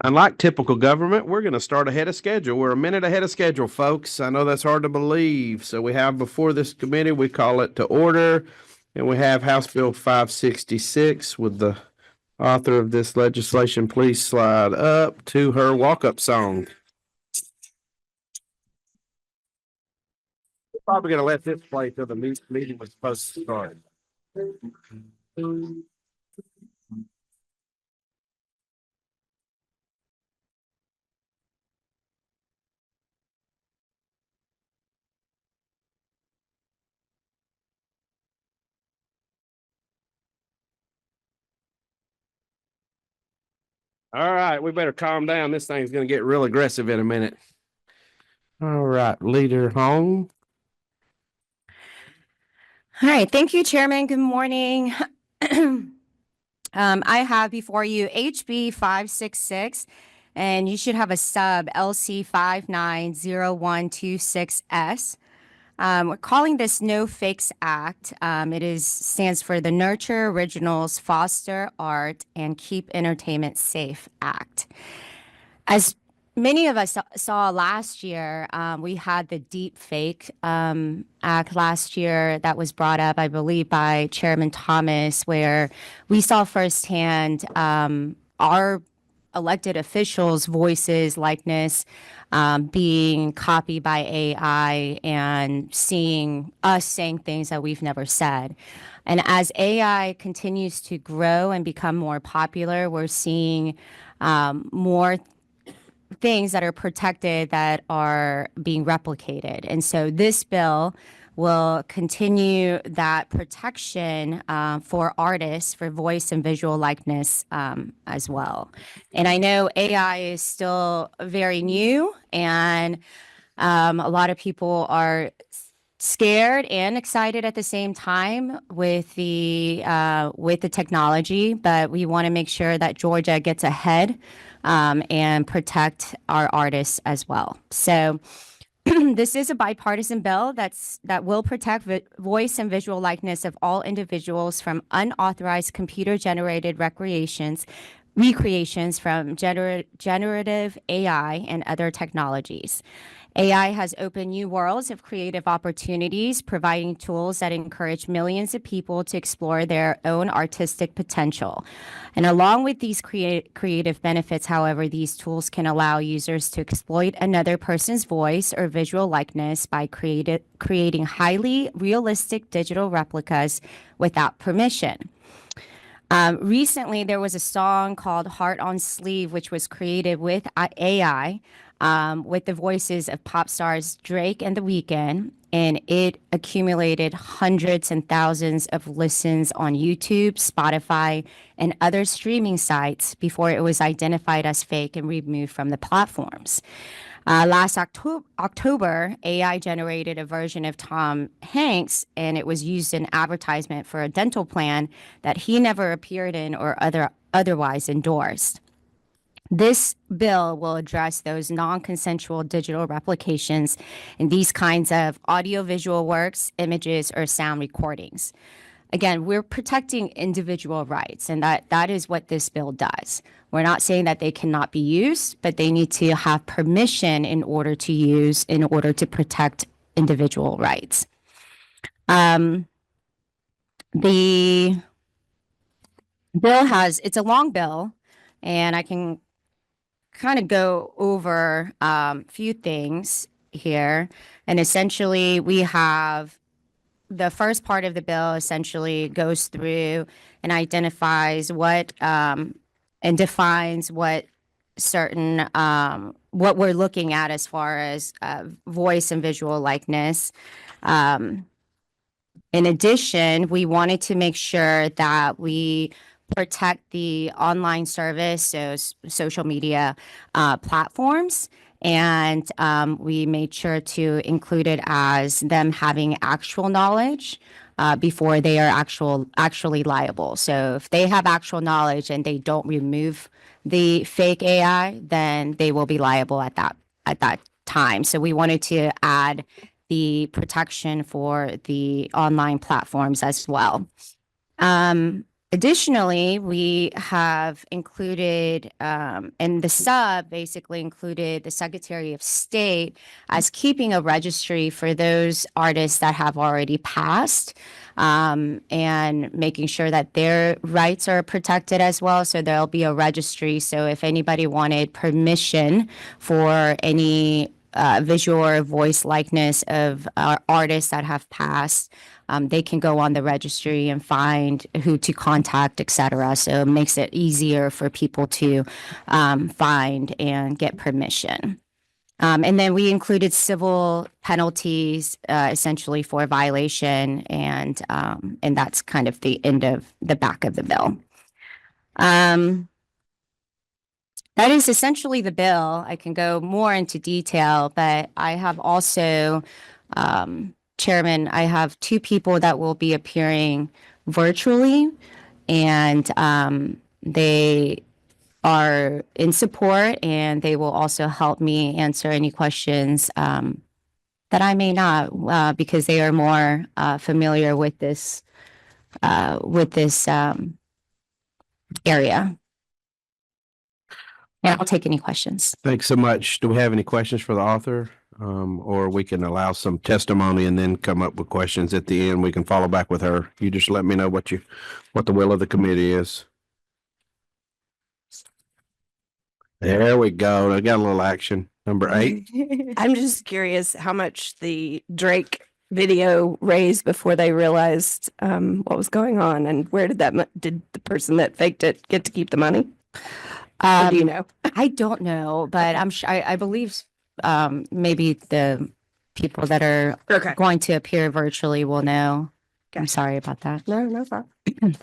Unlike typical government, we're going to start ahead of schedule. We're a minute ahead of schedule, folks. I know that's hard to believe. So we have before this committee, we call it to order, and we have House Bill 566 with the author of this legislation. Please slide up to her walk-up song. We're probably going to let this play till the meeting was supposed to start. All right, we better calm down. This thing's going to get real aggressive in a minute. All right, Leader Hong. All right, thank you, Chairman. Good morning. I have before you HB 566, and you should have a sub LC 590126S. We're calling this No Fakes Act. It stands for the Nurture Originals, Foster Art, and Keep Entertainment Safe Act. As many of us saw last year, we had the Deep Fake Act last year that was brought up, I believe, by Chairman Thomas, where we saw firsthand our elected officials' voices, likeness, being copied by AI and seeing us saying things that we've never said. And as AI continues to grow and become more popular, we're seeing more things that are protected that are being replicated. And so this bill will continue that protection for artists, for voice and visual likeness as well. And I know AI is still very new, and a lot of people are scared and excited at the same time with the technology, but we want to make sure that Georgia gets ahead and protect our artists as well. So this is a bipartisan bill that will protect voice and visual likeness of all individuals from unauthorized computer-generated recreations from generative AI and other technologies. AI has opened new worlds of creative opportunities, providing tools that encourage millions of people to explore their own artistic potential. And along with these creative benefits, however, these tools can allow users to exploit another person's voice or visual likeness by creating highly realistic digital replicas without permission. Recently, there was a song called Heart on Sleeve, which was created with AI, with the voices of pop stars Drake and The Weeknd, and it accumulated hundreds and thousands of listens on YouTube, Spotify, and other streaming sites before it was identified as fake and removed from the platforms. Last October, AI generated a version of Tom Hanks, and it was used in advertisement for a dental plan that he never appeared in or otherwise endorsed. This bill will address those non-consensual digital replications in these kinds of audiovisual works, images, or sound recordings. Again, we're protecting individual rights, and that is what this bill does. We're not saying that they cannot be used, but they need to have permission in order to use, in order to protect individual rights. The bill it's a long bill, and I can kind of go over a few things here. And essentially, we have the first part of the bill essentially goes through and identifies what and defines what certain what we're looking at as far as voice and visual likeness. In addition, we wanted to make sure that we protect the online service, so social media platforms, and we made sure to include it as them having actual knowledge before they are actually liable. So if they have actual knowledge and they don't remove the fake AI, then they will be liable at that time. So we wanted to add the protection for the online platforms as well. Additionally, we have included, and the sub basically included the Secretary of State as keeping a registry for those artists that have already passed, and making sure that their rights are protected as well. So there'll be a registry. So if anybody wanted permission for any visual or voice likeness of artists that have passed, they can go on the registry and find who to contact, et cetera. So it makes it easier for people to find and get permission. And then we included civil penalties, essentially for violation, and that's kind of the end of the back of the bill. That is essentially the bill. I can go more into detail, but I have also, Chairman, I have two people that will be appearing virtually, and they are in support, and they will also help me answer any questions that I may not, because they are more familiar with this area. And I'll take any questions. Thanks so much. Do we have any questions for the author? Or we can allow some testimony and then come up with questions at the end. We can follow back with her. You just let me know what the will of the committee is. There we go. I got a little action. Number 8. I'm just curious how much the Drake video raised before they realized what was going on, and where did did the person that faked it get to keep the money? Or do you know? I don't know, but I'm sure, I believe maybe the people that are Okay. going to appear virtually will know. I'm Gotcha. sorry about that. No problem.